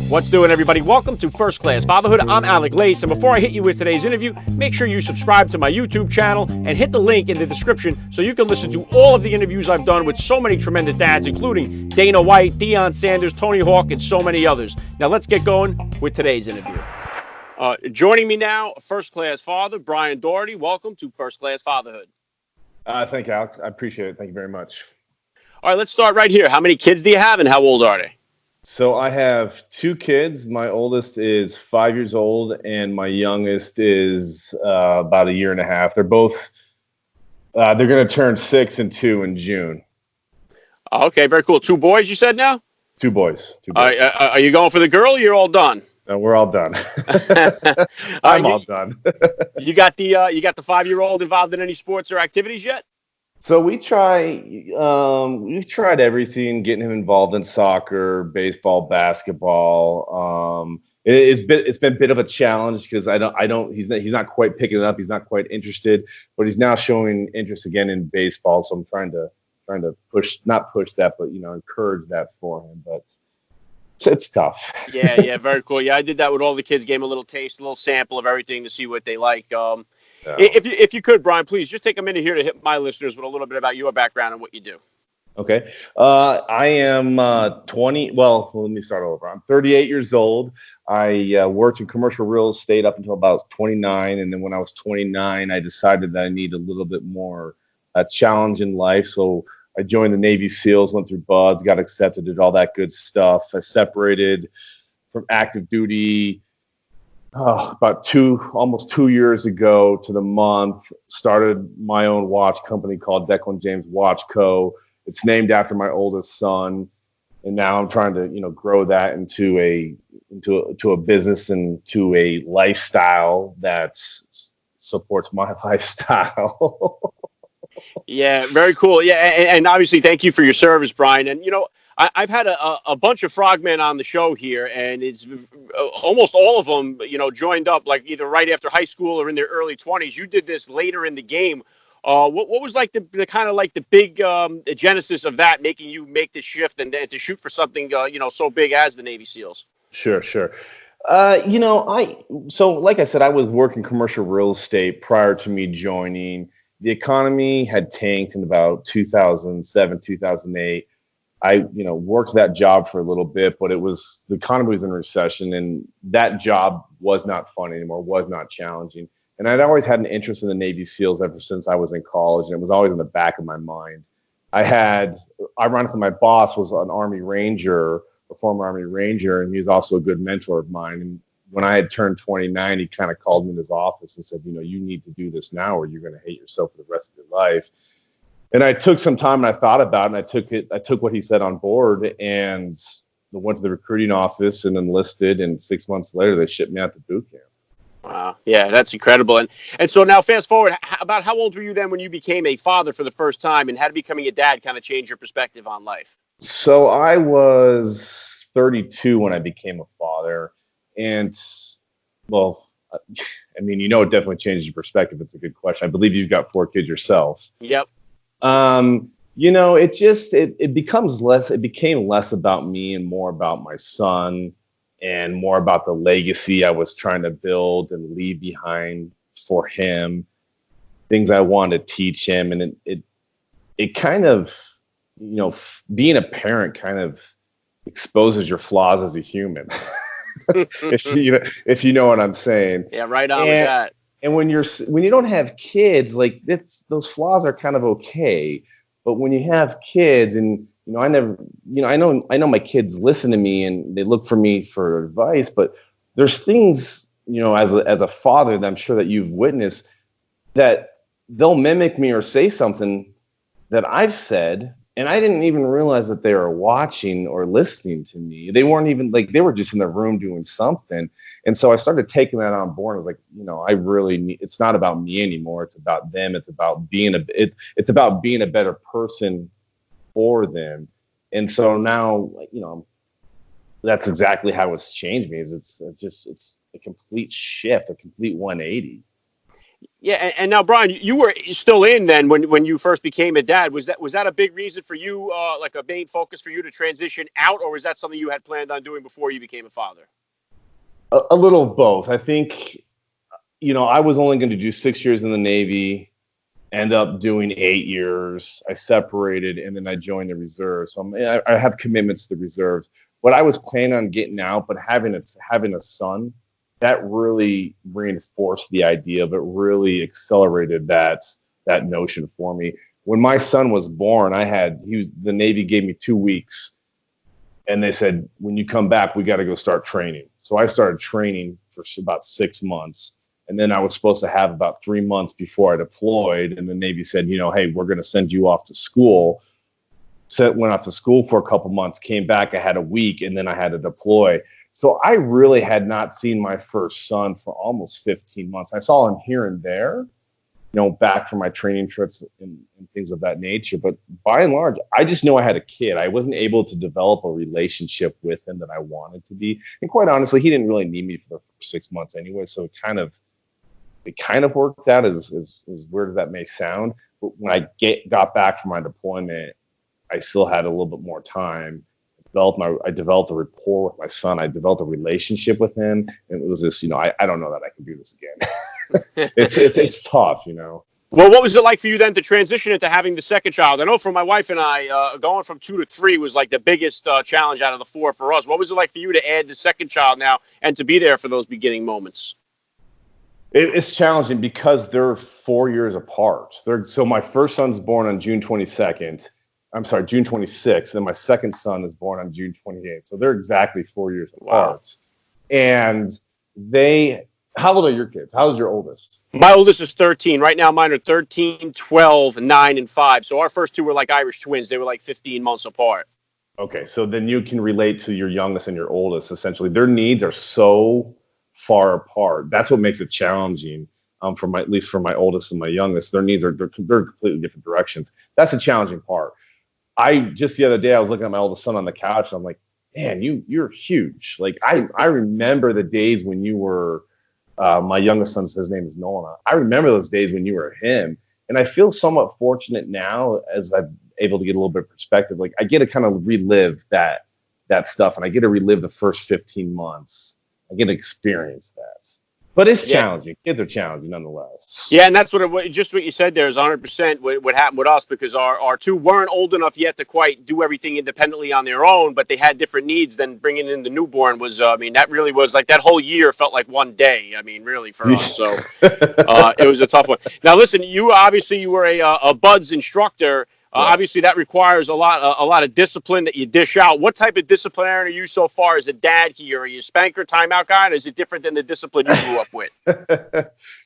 What's doing, everybody? Welcome to First Class Fatherhood. I'm Alec, and before I hit you with today's interview, make sure you subscribe to my YouTube channel and hit the link in the description so you can listen to all of the interviews I've done with so many tremendous dads, including Dana White, Deion Sanders, Tony Hawk, and so many others. Now let's get going with today's interview. Joining me now, First Class Father, Brian Dougherty. Welcome to First Class Fatherhood. Thank you, Alex. I appreciate it. Thank you very much. All right, let's start right here. How many kids do you have and how old are they? So I have two kids. My oldest is 5 years old, and my youngest is about a year and a half. They're both they're going to turn 6 and 2 in June. Okay, very cool. Two boys, you said now? Two boys. Are you going for the girl or you're all done? No, we're all done. I'm all done. You got the 5-year-old involved in any sports or activities yet? So we've tried everything, getting him involved in soccer, baseball, basketball. It's been a bit of a challenge because he's not quite picking it up. He's not quite interested, but he's now showing interest again in baseball. So I'm trying to not push that, but encourage that for him. But it's tough. Yeah, very cool. Yeah, I did that with all the kids. Gave them a little taste, a little sample of everything to see what they like. If you could, Brian, please just take a minute here to hit my listeners with a little bit about your background and what you do. Okay. I am 20. Well, let me start over. I'm 38 years old. I worked in commercial real estate up until about 29. And then when I was 29, I decided that I need a little bit more challenge in life. So I joined the Navy SEALs, went through BUD/S, got accepted, did all that good stuff. I separated from active duty about almost 2 years ago to the month. Started my own watch company called Declan James Watch Co. It's named after my oldest son, and now I'm trying to grow that into a business and to a lifestyle that supports my lifestyle. Yeah, very cool. Yeah, and obviously, thank you for your service, Brian. And I've had a bunch of frogmen on the show here, and it's almost all of them, joined up like either right after high school or in their early 20s. You did this later in the game. What was like the kind of like the big genesis of that, making you make the shift and to shoot for something so big as the Navy SEALs? Sure. So like I said, I was working commercial real estate prior to me joining. The economy had tanked in about 2007, 2008. I, worked that job for a little bit, but the economy was in recession, and that job was not fun anymore, was not challenging. And I'd always had an interest in the Navy SEALs ever since I was in college, and it was always in the back of my mind. Ironically, my boss was an Army Ranger, a former Army Ranger, and he was also a good mentor of mine. And when I had turned 29, he kind of called me in his office and said, you need to do this now or you're going to hate yourself for the rest of your life. And I took some time and I thought about it, and I took what he said on board and went to the recruiting office and enlisted. And 6 months later, they shipped me out to boot camp. Wow. Yeah, that's incredible. And so now fast forward, about how old were you then when you became a father for the first time, and how did becoming a dad kind of change your perspective on life? So I was 32 when I became a father. And, well, it definitely changes your perspective. It's a good question. I believe you've got 4 kids yourself. Yep. It became less about me and more about my son and more about the legacy I was trying to build and leave behind for him, things I wanted to teach him. And it kind of, being a parent kind of exposes your flaws as a human. if you know what I'm saying. Yeah, right on with that. And when you don't have kids, like those flaws are kind of okay. But when you have kids, and I know my kids listen to me and they look for me for advice, but there's things, as a father that I'm sure that you've witnessed, that they'll mimic me or say something that I've said, and I didn't even realize that they were watching or listening to me. They weren't even they were just in the room doing something. And so I started taking that on board. I was like, I really need, it's not about me anymore. It's about them. It's about being a better person for them. And so now, that's exactly how it's changed me. It's a complete shift, a complete 180. Yeah, and now Brian, you were still in then when you first became a dad. Was that a big reason for you, like a main focus for you to transition out, or was that something you had planned on doing before you became a father? A little of both. I think, I was only going to do 6 years in the Navy, end up doing 8 years. I separated and then I joined the reserves. So I have commitments to the reserves. What I was planning on getting out, but having a son, that really reinforced the idea, but really accelerated that notion for me. When my son was born, the Navy gave me 2 weeks and they said, when you come back, we got to go start training. So I started training for about 6 months. And then I was supposed to have about 3 months before I deployed. And the Navy said, hey, we're going to send you off to school. So went off to school for a couple months, came back, I had a week, and then I had to deploy. So I really had not seen my first son for almost 15 months. I saw him here and there, back from my training trips and things of that nature. But by and large, I just knew I had a kid. I wasn't able to develop a relationship with him that I wanted to be. And quite honestly, he didn't really need me for the first 6 months anyway. So it kind of worked out, as weird as that may sound. But when I got back from my deployment, I still had a little bit more time. I developed a rapport with my son. I developed a relationship with him, and it was this. I don't know that I can do this again. It's tough. Well, what was it like for you then to transition into having the second child? I know for my wife and I, going from 2 to 3 was like the biggest challenge out of the four for us. What was it like for you to add the second child now and to be there for those beginning moments? It's challenging because they're 4 years apart. So my first son's born on June 22nd. I'm sorry, June 26th. And my second son is born on June 28th. So they're exactly 4 years apart. Wow. And how old are your kids? How old is your oldest? My oldest is 13. Right now, mine are 13, 12, 9, and 5. So our first two were like Irish twins. They were like 15 months apart. Okay, so then you can relate to your youngest and your oldest. Essentially, their needs are so far apart. That's what makes it challenging. At least for my oldest and my youngest, their needs they're completely different directions. That's the challenging part. The other day I was looking at my oldest son on the couch and I'm like, man, you're huge. Like I remember the days when you were my youngest son, his name is Nolan. I remember those days when you were him. And I feel somewhat fortunate now as I'm able to get a little bit of perspective. Like I get to kind of relive that stuff, and I get to relive the first 15 months. I get to experience that. But it's challenging. Kids are challenging nonetheless. Yeah, and that's just what you said there is 100% what happened with us, because our two weren't old enough yet to quite do everything independently on their own, but they had different needs. Then bringing in the newborn was, that really was like that whole year felt like one day. Really for us. So it was a tough one. Now, listen, you were a BUDS instructor. Yes. Obviously, that requires a lot of discipline that you dish out. What type of disciplinarian are you so far as a dad here? Are you a spanker, timeout guy, or is it different than the discipline you grew up with?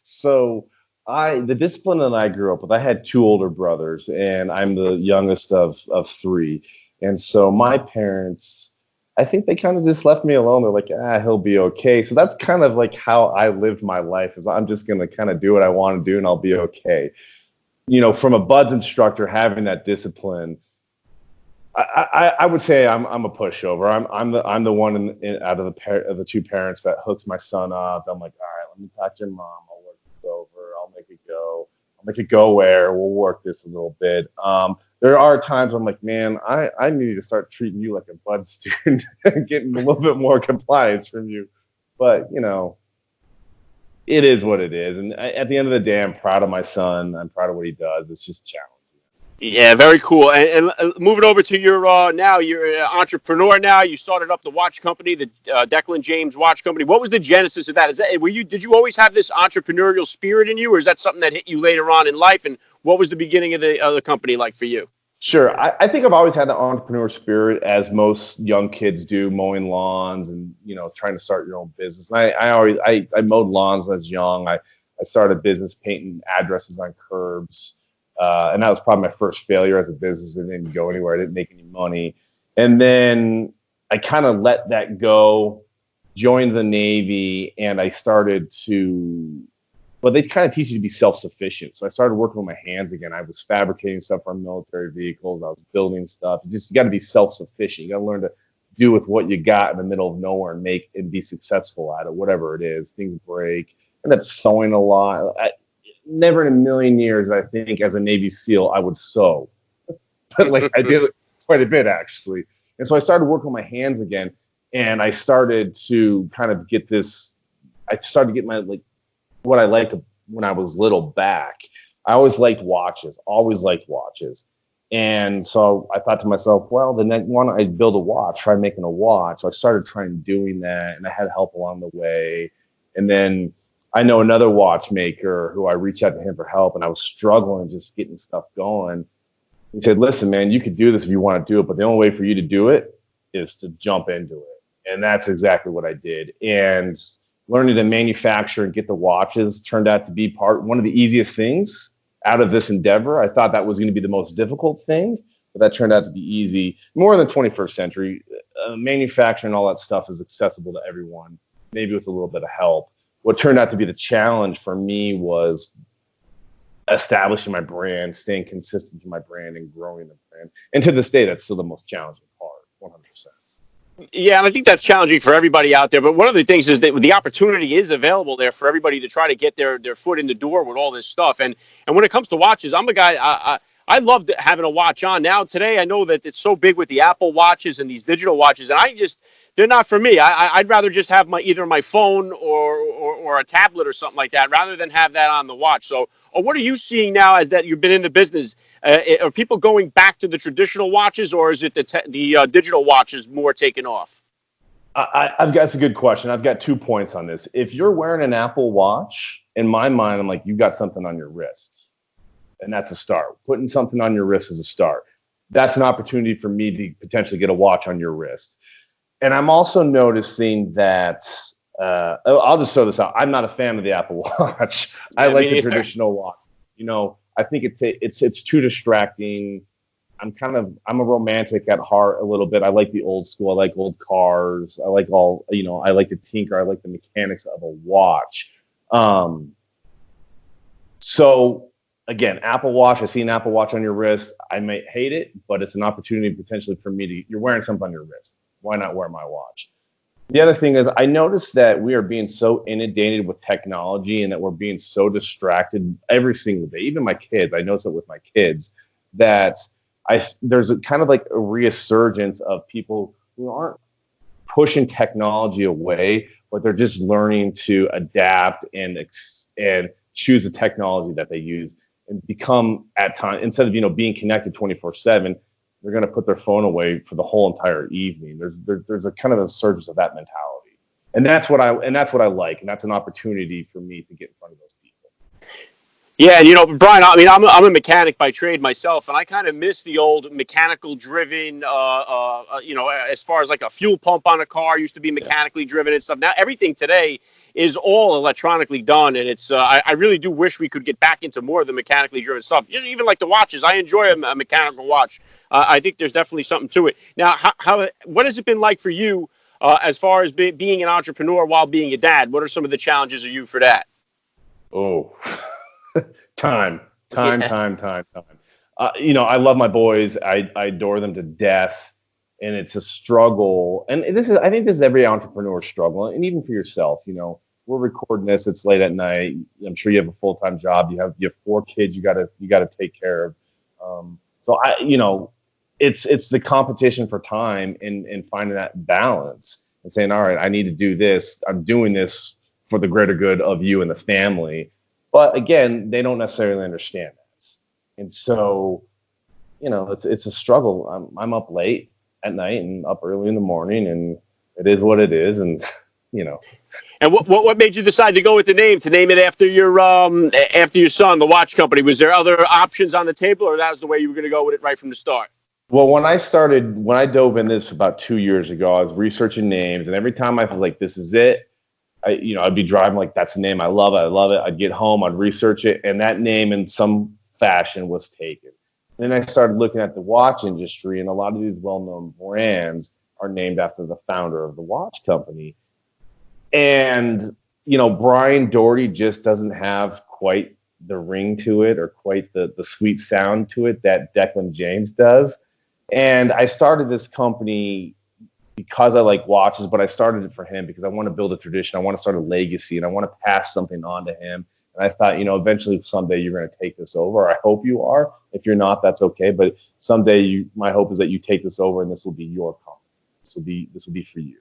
So the discipline that I grew up with, I had two older brothers, and I'm the youngest of three. And so my parents, I think they kind of just left me alone. They're like, he'll be okay. So that's kind of like how I lived my life, is I'm just going to kind of do what I want to do and I'll be okay. From a BUDS instructor, having that discipline, I would say I'm a pushover. I'm the one out of the two parents that hooks my son up. I'm like, all right, let me talk to your mom. I'll work this over. I'll make it go. I'll make it go where we'll work this a little bit. There are times I'm like, man, I need to start treating you like a BUDS student and getting a little bit more compliance from you. But it is what it is. And at the end of the day, I'm proud of my son. I'm proud of what he does. It's just challenging. Yeah, very cool. And moving over to your now, you're an entrepreneur now. You started up the watch company, the Declan James Watch Company. What was the genesis of that? Did you always have this entrepreneurial spirit in you, or is that something that hit you later on in life? And what was the beginning of the company like for you? Sure. I think I've always had the entrepreneur spirit, as most young kids do, mowing lawns and, trying to start your own business. And I mowed lawns when I was young. I started a business painting addresses on curbs. And that was probably my first failure as a business. It didn't go anywhere. I didn't make any money. And then I kind of let that go, joined the Navy, and I started to, well, they kind of teach you to be self-sufficient. So I started working with my hands again. I was fabricating stuff for military vehicles. I was building stuff. You got to be self-sufficient. You got to learn to do with what you got in the middle of nowhere and be successful at it, whatever it is. Things break. I ended up sewing a lot. never in a million years, I think, as a Navy SEAL, I would sew. But like I did it quite a bit, actually. And so I started working with my hands again, and I started to kind of get this. I started to get my what I liked when I was little back. I always liked watches, And so I thought to myself, well, the next one I build a watch, try making a watch. So I started trying doing that, and I had help along the way. And then I know another watchmaker who I reached out to him for help, and I was struggling just getting stuff going. He said, listen, man, you could do this if you want to do it, but the only way for you to do it is to jump into it. And that's exactly what I did. And learning to manufacture and get the watches turned out to be one of the easiest things out of this endeavor. I thought that was going to be the most difficult thing, but that turned out to be easy. More in the 21st century, manufacturing all that stuff is accessible to everyone, maybe with a little bit of help. What turned out to be the challenge for me was establishing my brand, staying consistent to my brand, and growing the brand. And to this day, that's still the most challenging part, 100%. Yeah, and I think that's challenging for everybody out there. But one of the things is that the opportunity is available there for everybody to try to get their foot in the door with all this stuff. And when it comes to watches, I'm a guy. I love having a watch on. Now today, I know that it's so big with the Apple watches and these digital watches, and they're not for me. I'd rather just have either my phone or a tablet or something like that, rather than have that on the watch. So, what are you seeing now as that you've been in the business? Are people going back to the traditional watches, or is it the digital watches more taken off? That's a good question. I've got 2 points on this. If you're wearing an Apple Watch, in my mind, I'm like, you got something on your wrist. And that's a start. Putting something on your wrist is a start. That's an opportunity for me to potentially get a watch on your wrist. And I'm also noticing that, I'll just throw this out. I'm not a fan of the Apple Watch. I like the traditional watch. I think it's too distracting. I'm a romantic at heart a little bit. I like the old school. I like old cars. I like I like to tinker. I like the mechanics of a watch. So again, Apple Watch, I see an Apple Watch on your wrist. I may hate it, but it's an opportunity potentially for me you're wearing something on your wrist. Why not wear my watch? The other thing is I noticed that we are being so inundated with technology and that we're being so distracted every single day. Even my kids, I notice it with my kids, that there's a kind of like a resurgence of people who aren't pushing technology away, but they're just learning to adapt and choose the technology that they use and become at times, instead of being connected 24/7, they're going to put their phone away for the whole entire evening. There's a kind of a surge of that mentality, and that's what I like, and that's an opportunity for me to get in front of those people. Yeah, and Brian, I mean, I'm a mechanic by trade myself, and I kind of miss the old mechanical driven, as far as like a fuel pump on a car used to be mechanically driven and stuff. Now everything today is all electronically done, and it's I really do wish we could get back into more of the mechanically driven stuff. Just even like the watches, I enjoy a mechanical watch. I think there's definitely something to it. Now, what has it been like for you as far as being an entrepreneur while being a dad? What are some of the challenges of you for that? Oh. Time. I love my boys. I adore them to death, and it's a struggle. And I think this is every entrepreneur's struggle, and even for yourself. We're recording this. It's late at night. I'm sure you have a full-time job. You have 4 kids. You gotta take care of. It's the competition for time and finding that balance and saying, all right, I need to do this. I'm doing this for the greater good of you and the family. But again, they don't necessarily understand that. And so, it's a struggle. I'm up late at night and up early in the morning, and it is what it is. And, And what made you decide to go with the name, to name it after your son, the watch company? Was there other options on the table, or that was the way you were going to go with it right from the start? Well, when I dove in this about 2 years ago, I was researching names, and every time I was like, this is it. I'd be driving like, that's the name. I love it. I'd get home, I'd research it, and that name in some fashion was taken. Then I started looking at the watch industry, and a lot of these well-known brands are named after the founder of the watch company. And, Brian Dougherty just doesn't have quite the ring to it or quite the sweet sound to it that Declan James does. And I started this company because I like watches, but I started it for him because I want to build a tradition. I want to start a legacy, and I want to pass something on to him. And I thought, eventually someday you're going to take this over. I hope you are. If you're not, that's okay. But someday my hope is that you take this over and this will be your company. This will be for you.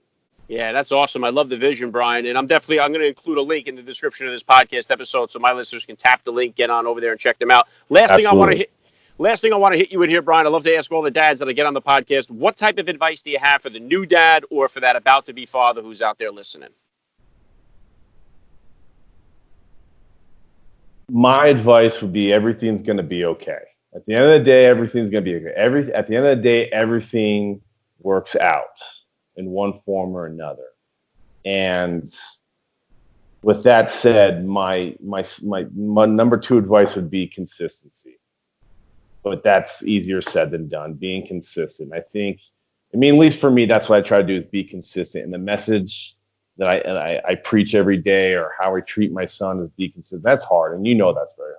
Yeah, that's awesome. I love the vision, Brian. And I'm going to include a link in the description of this podcast episode so my listeners can tap the link, get on over there and check them out. Absolutely. Last thing I want to hit you with here, Brian. I love to ask all the dads that I get on the podcast, what type of advice do you have for the new dad or for that about to be father who's out there listening? My advice would be everything's going to be okay. At the end of the day, everything's going to be okay. At the end of the day, everything works out in one form or another. And with that said, my number 2 advice would be consistency. But that's easier said than done, being consistent. At least for me, that's what I try to do, is be consistent. And the message that I preach every day, or how I treat my son, is be consistent. That's hard, and that's very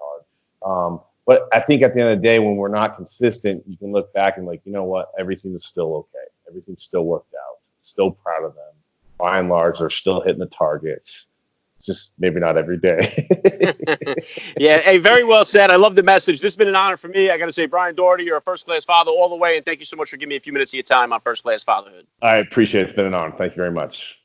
hard. But I think at the end of the day, when we're not consistent, you can look back and you know what? Everything is still okay. Everything still worked out. Still proud of them. By and large, they're still hitting the targets. It's just maybe not every day. Yeah, hey, very well said. I love the message. This has been an honor for me. I got to say, Brian Dougherty, you're a first-class father all the way, and thank you so much for giving me a few minutes of your time on First Class Fatherhood. I appreciate it. It's been an honor. Thank you very much.